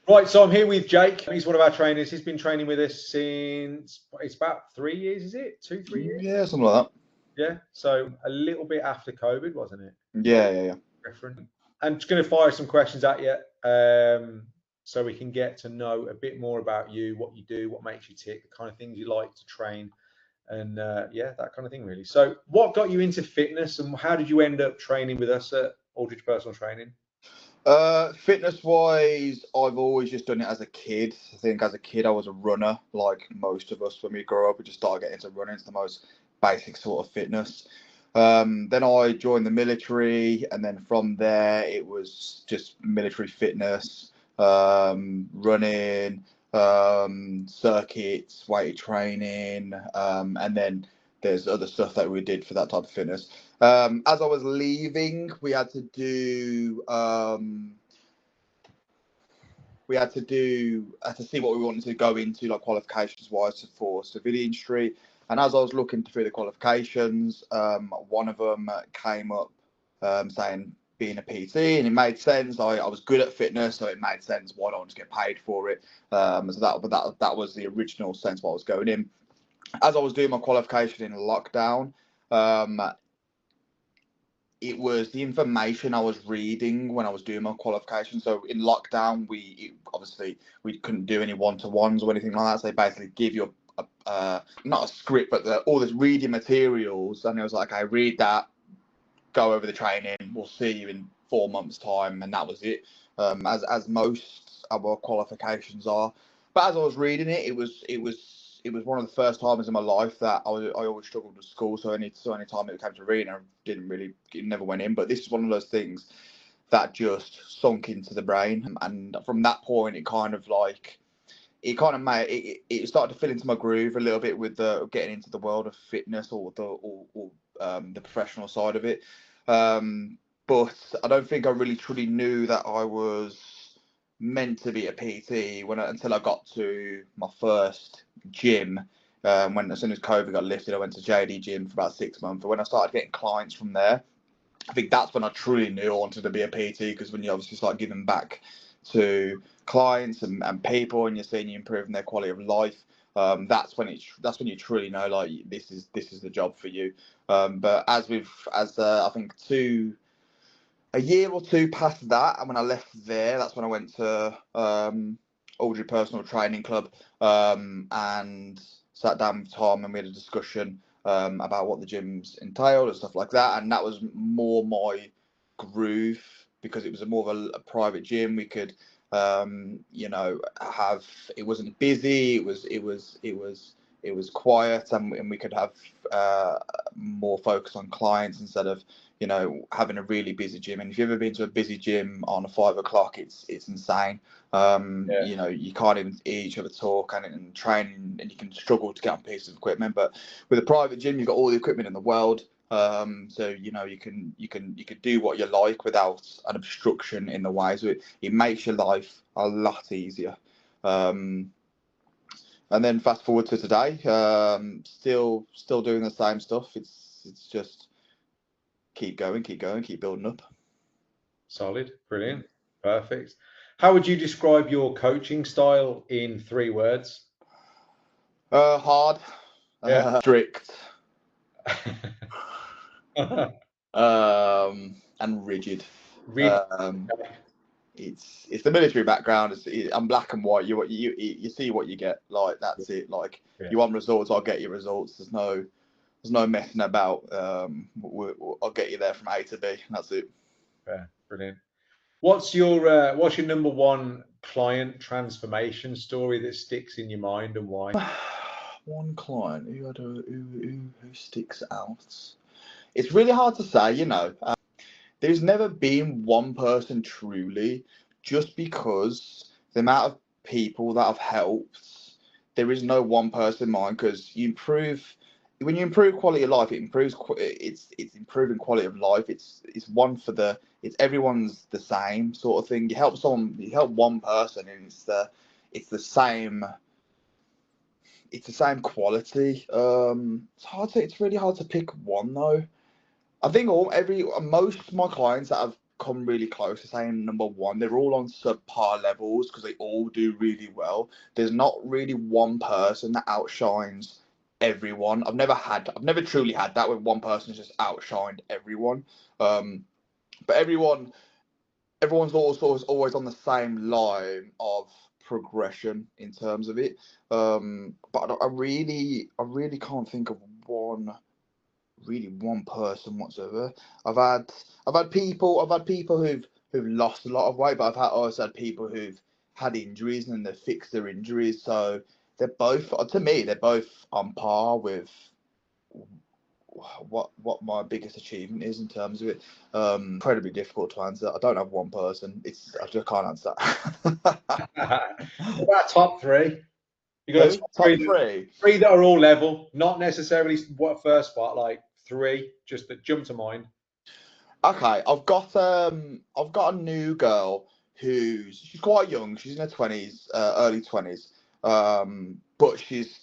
Right, so I'm here with Jake. He's one of our trainers. He's been training with us since it's about 3 years, is it? 2, 3 years? Yeah, something like Yeah. So a little bit after COVID, wasn't it? that. Yeah. Different. I'm just going to fire some questions at you, so we can get to know a bit more about you, what you do, what makes you tick, the kind of things you like to train, and yeah, that kind of thing, really. So, what got you into fitness, and how did you end up training with us at Aldridge Personal Training? Fitness wise, I've always just done it as a kid. I think as a kid, I was a runner, like most of us when we grow up. We just started getting into running. It's the most basic sort of fitness. Then I joined the military, and then from there, it was just military fitness, running, circuits, weight training, and then there's other stuff that we did for that type of fitness. As I was leaving, we had to see what we wanted to go into, like qualifications wise for civilian street. And as I was looking through the qualifications, one of them came up saying being a PT, and it made sense. I was good at fitness, so it made sense. Why don't I just get paid for it? So that was the original sense what I was going in. As I was doing my qualification in lockdown, it was the information I was reading when I was doing my qualification. So in lockdown, obviously we couldn't do any one-to-ones or anything like that. So they basically give you not a script, but all this reading materials, and it was like, okay, read that, go over the training. We'll see you in 4 months' time, and that was it. As most of our qualifications are. But as I was reading it, it was one of the first times in my life that I always struggled with school. So any time it came to reading, it never went in. But this is one of those things that just sunk into the brain, and from that point, it kind of made it started to fill into my groove a little bit with getting into the world of fitness or the professional side of it. But I don't think I really truly knew that I was meant to be a PT until I got to my first gym. As soon as COVID got lifted, I went to JD Gym for about 6 months. But when I started getting clients from there, I think that's when I truly knew I wanted to be a PT, because when you obviously start giving back to clients and people, and you're seeing you improving their quality of life, that's when you truly know, like, this is the job for you. But I think a year or two past that, and when I left there, that's when I went to Aldridge Personal Training Club, and sat down with Tom, and we had a discussion about what the gyms entailed and stuff like that. And that was more my groove, because it was more of a private gym. We could, have, it wasn't busy. It was quiet, and we could have more focus on clients instead of having a really busy gym. And if you've ever been to a busy gym on a 5 o'clock, it's insane. You can't even hear each other talk and train, and you can struggle to get on pieces of equipment. But with a private gym, you've got all the equipment in the world. So you can do what you like without an obstruction in the way. So it makes your life a lot easier. And then fast forward to today, still doing the same stuff. It's just keep going, keep building up. Solid, brilliant, perfect. How would you describe your coaching style in 3 words? Hard, strict, and rigid. It's the military background. I'm black and white. You see what you get. Like, that's it. Like, you want results, I'll get you results. There's no messing about. I'll get you there from A to B. And that's it. Yeah, brilliant. What's your number one client transformation story that sticks in your mind, and why? One client who sticks out. It's really hard to say. There's never been one person truly, just because the amount of people that I've helped, there is no one person in mind, because when you improve quality of life, it's improving quality of life. It's everyone's the same sort of thing. You help one person, and it's the same quality. It's really hard to pick one though. I think most of my clients that have come really close to saying number one. They're all on subpar levels because they all do really well. There's not really one person that outshines everyone. I've never truly had that where one person has just outshined everyone. But everyone's also always on the same line of progression in terms of it. But I really can't think of one person whatsoever. I've had people who've lost a lot of weight, but also had people who've had injuries and they've fixed their injuries. So they're both, to me, they're both on par with what my biggest achievement is in terms of it. Incredibly difficult to answer. I don't have one person. I just can't answer that. What about top three? You got a Who? top Top three, three? three that are all level, not necessarily what first spot, like three, just that jump to mind. Okay, I've got a new girl she's quite young. She's in her 20s, early 20s. But she's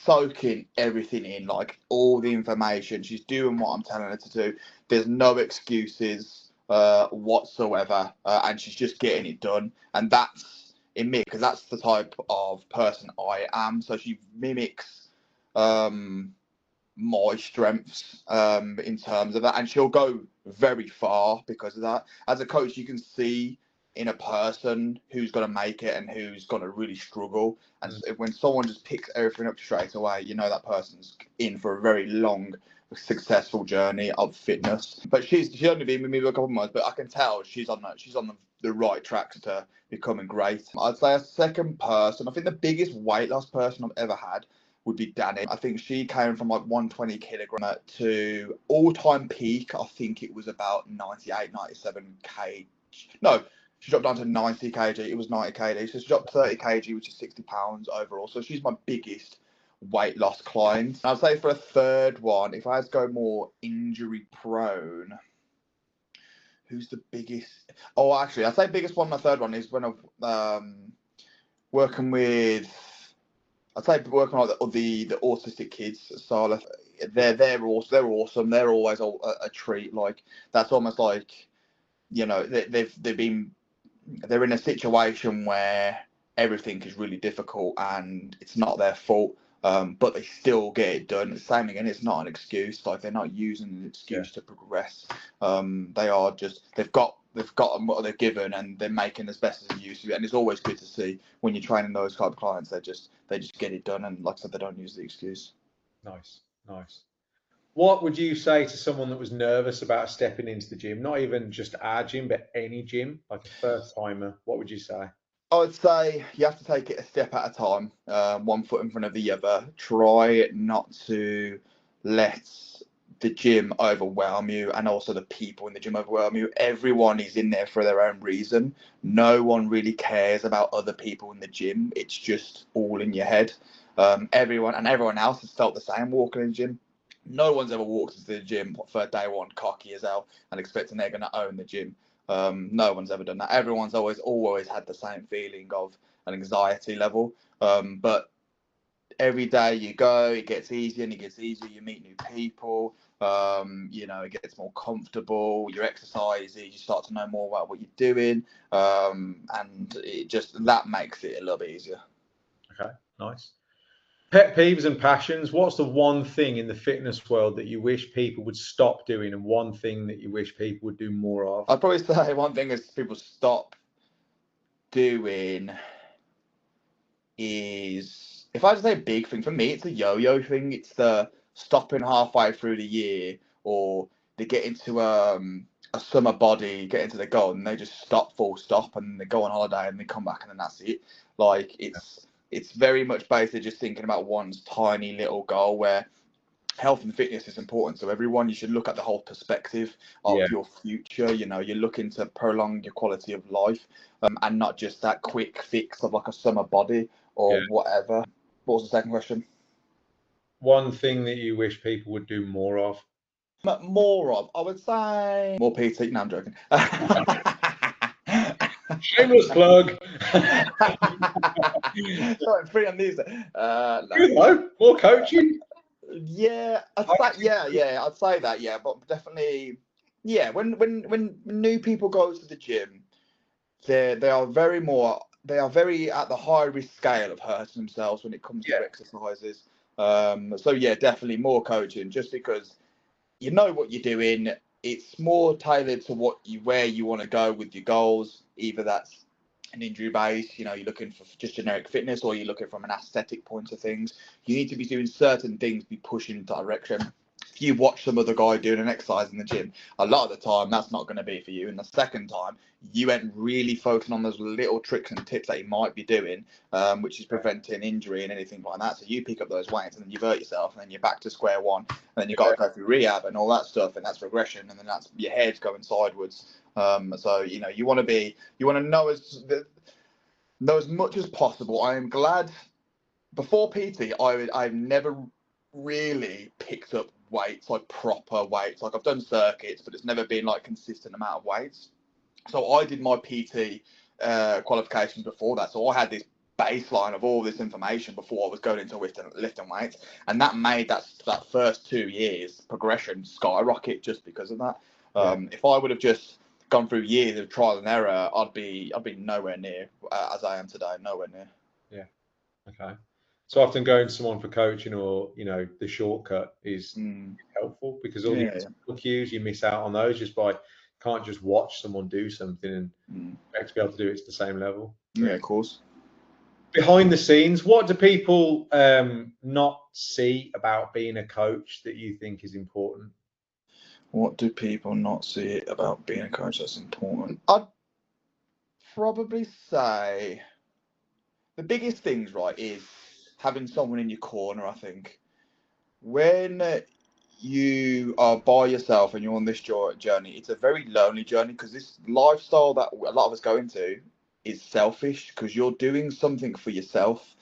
soaking everything in, like all the information. She's doing what I'm telling her to do. There's no excuses whatsoever, and she's just getting it done. And that's in me because that's the type of person I am. So she mimics my strengths in terms of that, and she'll go very far because of that. As a coach, you can see in a person who's going to make it and who's going to really struggle. And when someone just picks everything up straight away, you know that person's in for a very long, successful journey of fitness. But she's only been with me for a couple of months, but I can tell she's on the right tracks to becoming great. I'd say a second person. I think the biggest weight loss person I've ever had would be Danny. I think she came from like 120 kilogram to all-time peak. I think it was about 98, 97 kg. No, she dropped down to 90 kg. It was 90 kg. So she dropped 30 kg, which is 60 pounds overall. So she's my biggest weight loss client. I'd say for a third one, if I had to go more injury prone, who's the biggest? Oh, actually, I'd say biggest one. My third one is when I'm working with. I'd say working on the autistic kids. So they're awesome. They're always a treat. Like that's almost like they're in a situation where everything is really difficult and it's not their fault. But they still get it done. Same again, it's not an excuse. Like they're not using an excuse to progress. They are just they've got what they're given and they're making as best as use of it. And it's always good to see when you're training those type of clients, they just get it done. And like I said, they don't use the excuse. Nice. What would you say to someone that was nervous about stepping into the gym? Not even just our gym, but any gym, like a first timer. What would you say? I would say you have to take it a step at a time, one foot in front of the other. Try not to let the gym overwhelm you and also the people in the gym overwhelm you. Everyone is in there for their own reason. No one really cares about other people in the gym. It's just all in your head. Everyone else has felt the same walking in the gym. No one's ever walked into the gym for day one cocky as hell and expecting they're going to own the gym. No one's ever done that. Everyone's always had the same feeling of an anxiety level. But every day you go, it gets easier and it gets easier. You meet new people. It gets more comfortable. Your exercises, you start to know more about what you're doing, and that makes it a little bit easier. Okay, nice. Pet peeves and passions. What's the one thing in the fitness world that you wish people would stop doing, and one thing that you wish people would do more of? I'd probably say one thing is people stop doing is, if I had to say a big thing, for me, it's the yo-yo thing. It's the stopping halfway through the year, or they get into a summer body, get into the goal, and they just stop full stop, and they go on holiday, and they come back, and then that's it. Like it's very much basically just thinking about one's tiny little goal, where health and fitness is important to everyone. You should look at the whole perspective of your future. You're looking to prolong your quality of life, and not just that quick fix of like a summer body or whatever. What was the second question? One thing that you wish people would do more of? More of, I would say, more PT. No, I'm joking. Shameless plug. Sorry, free on these. No. You know, more coaching. Yeah, I'd say that. Yeah, but definitely yeah, when new people go to the gym, they are very at the high risk scale of hurting themselves when it comes to Yeah, their exercises. So yeah, definitely more coaching, just because you know what you're doing. It's more tailored to where you want to go with your goals. Either that's an injury base, you're looking for just generic fitness, or you're looking from an aesthetic point of things. You need to be doing certain things, be pushing in direction. If you watch some other guy doing an exercise in the gym, a lot of the time that's not going to be for you. And the second time, you ain't really focusing on those little tricks and tips that he might be doing, which is preventing injury and anything like that. So you pick up those weights and then you hurt yourself, and then you're back to square one, and then you got to go through rehab and all that stuff, and that's regression, and then that's your head's going sideways. So you want to know as much as possible. I am glad. Before PT, I've never really picked up weights, like proper weights. Like I've done circuits, but it's never been like consistent amount of weights. So I did my PT qualification before that. So I had this baseline of all this information before I was going into lifting weights, and that made that first 2 years progression skyrocket just because of that. If I would have just gone through years of trial and error, I'd be nowhere near as I am today. Nowhere near. yeah. Okay. So often going to someone for coaching, or the shortcut is helpful, because all the Yeah. cues you miss out on those just by can't just watch someone do something and expect to be able to do it to the same level. So, Yeah, of course. behind the scenes, what do people not see about being a coach that you think is important? What do people not see about being a coach that's important? I'd probably say the biggest things, right, is having someone in your corner. I think when you are by yourself and you're on this journey, it's a very lonely journey, because this lifestyle that a lot of us go into is selfish, because you're doing something for yourself.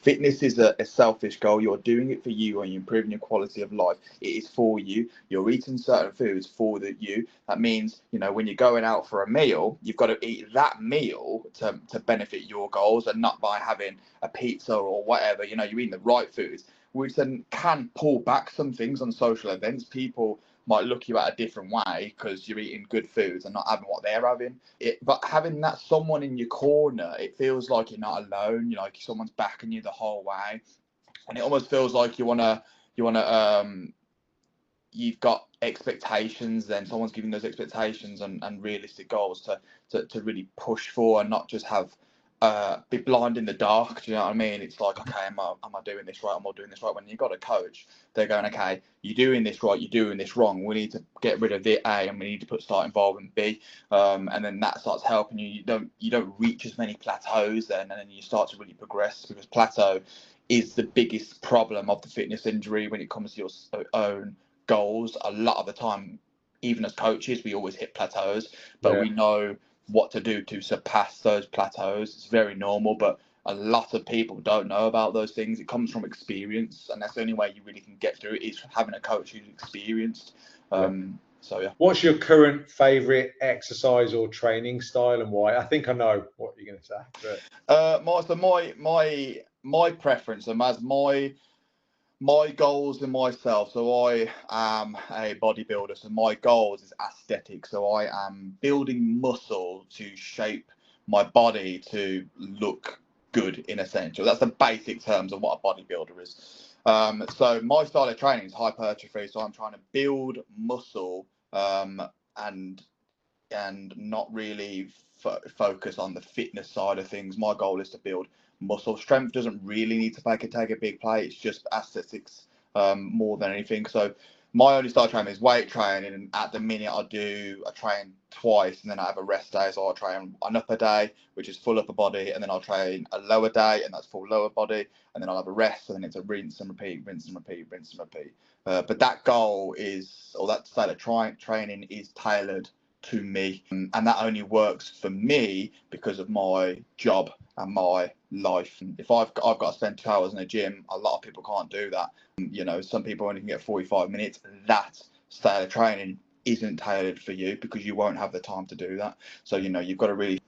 Fitness is a selfish goal. You're doing it for you, and you're improving your quality of life. It is for you. You're eating certain foods for you. That means, when you're going out for a meal, you've got to eat that meal to benefit your goals, and not by having a pizza or whatever. You're eating the right foods, which then can pull back some things on social events. People might look you at a different way because you're eating good foods and not having what they're having. But having that someone in your corner, it feels like you're not alone. Like someone's backing you the whole way, and it almost feels like you've got expectations. Then someone's giving those expectations and realistic goals to really push for, and not just have be blind in the dark. Do you know what I mean? It's like, okay, am I doing this right? Am I doing this right? When you've got a coach, they're going, okay, you're doing this right, you're doing this wrong. We need to get rid of the A, and we need to start involving B, and then that starts helping you. You don't reach as many plateaus then, and then you start to really progress, because plateau is the biggest problem of the fitness injury when it comes to your own goals. A lot of the time, even as coaches, we always hit plateaus, but Yeah. we know what to do to surpass those plateaus. It's very normal, but a lot of people don't know about those things. It comes from experience, and that's the only way you really can get through it, is having a coach who's experienced. So yeah. What's your current favorite exercise or training style, and why? I think I know what you're going to say, but My preference, and as my goals in myself. So I am a bodybuilder. So my goals is aesthetic. So I am building muscle to shape my body to look good, in essential. That's the basic terms of what a bodybuilder is. So my style of training is hypertrophy. So I'm trying to build muscle, and not really focus on the fitness side of things. My goal is to build muscle. Strength doesn't really need to take a big play. It's just aesthetics, more than anything. So my only style of training is weight training, and at the minute I train twice, and then I have a rest day. So I'll train an upper day, which is full upper body, and then I'll train a lower day, and that's full lower body, and then I'll have a rest, and then it's a rinse and repeat, rinse and repeat, rinse and repeat. But that goal is, or that style of training is tailored to me, and that only works for me because of my job and my life. If I've got to spend 2 hours in a gym, a lot of people can't do that. Some people only can get 45 minutes. That style of training isn't tailored for you, because you won't have the time to do that. So you've got to really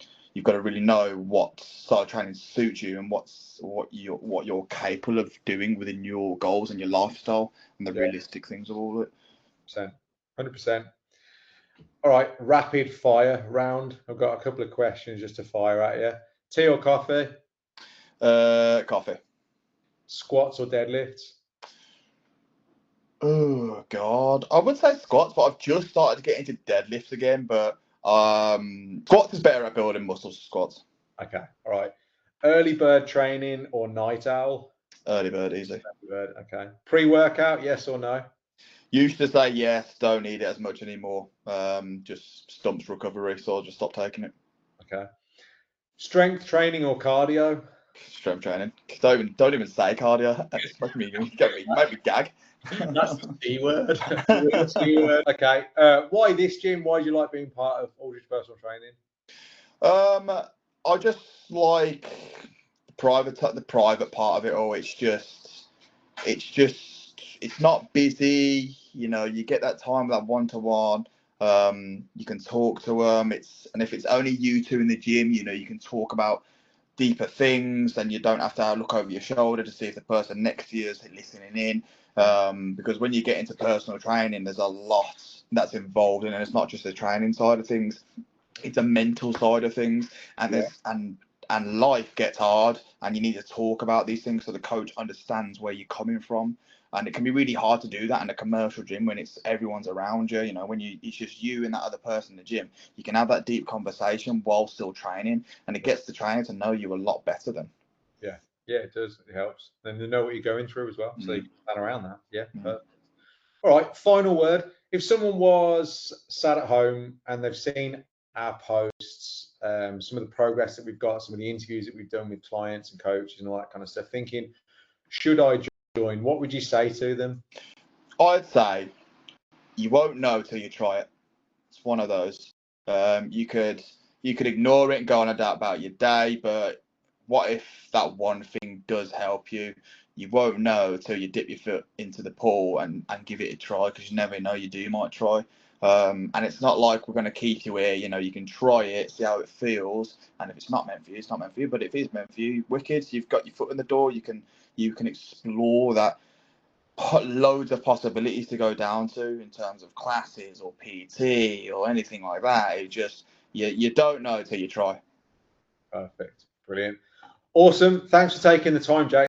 know what style of training suits you, and what you're capable of doing within your goals and your lifestyle, and the realistic things of all of it. 100%. All right, rapid fire round. I've got a couple of questions just to fire at you. Tea or coffee? Coffee. Squats or deadlifts? Oh God, I would say squats, but I've just started to get into deadlifts again. But squats is better at building muscles. Squats. Okay, all right. Early bird training or night owl? Early bird, easy. Early bird, okay. Pre-workout, yes or no? Used to say yes, don't need it as much anymore. Just stumps recovery, so I'll just stop taking it. Okay. Strength training or cardio? Strength training. Don't even say cardio. It's like me. Maybe gag. That's the C word. C word. Okay. Why this gym? Why do you like being part of Aldridge Personal Training? I just like the private part of it all. It's not busy. You know, you get that time, that one-to-one. You can talk to them. And if it's only you two in the gym, you know, you can talk about deeper things, and you don't have to look over your shoulder to see if the person next to you is listening in. Because when you get into personal training, there's a lot that's involved, and it's not just the training side of things; it's a mental side of things, and and life gets hard, and you need to talk about these things so the coach understands where you're coming from. And it can be really hard to do that in a commercial gym when it's everyone's around you. You know, when it's just you and that other person in the gym, you can have that deep conversation while still training, and it gets the trainer to know you a lot better then. Yeah, yeah, it does. It helps. Then they know what you're going through as well, so you can plan around that. Yeah, perfect. All right, final word. If someone was sat at home and they've seen our posts, some of the progress that we've got, some of the interviews that we've done with clients and coaches and all that kind of stuff, thinking, should I join? What would you say to them? I'd say you won't know till you try it. It's one of those. You could ignore it and go on about your day, but what if that one thing does help you? You won't know until you dip your foot into the pool and give it a try, because you never know, you might try. And it's not like we're going to keep you here. You know, you can try it, see how it feels, and if it's not meant for you, it's not meant for you. But if it is meant for you, wicked, you've got your foot in the door. You can explore that. Loads of possibilities to go down to in terms of classes or PT or anything like that. It just you don't know till you try. Perfect. Brilliant. Awesome. Thanks for taking the time, Jake.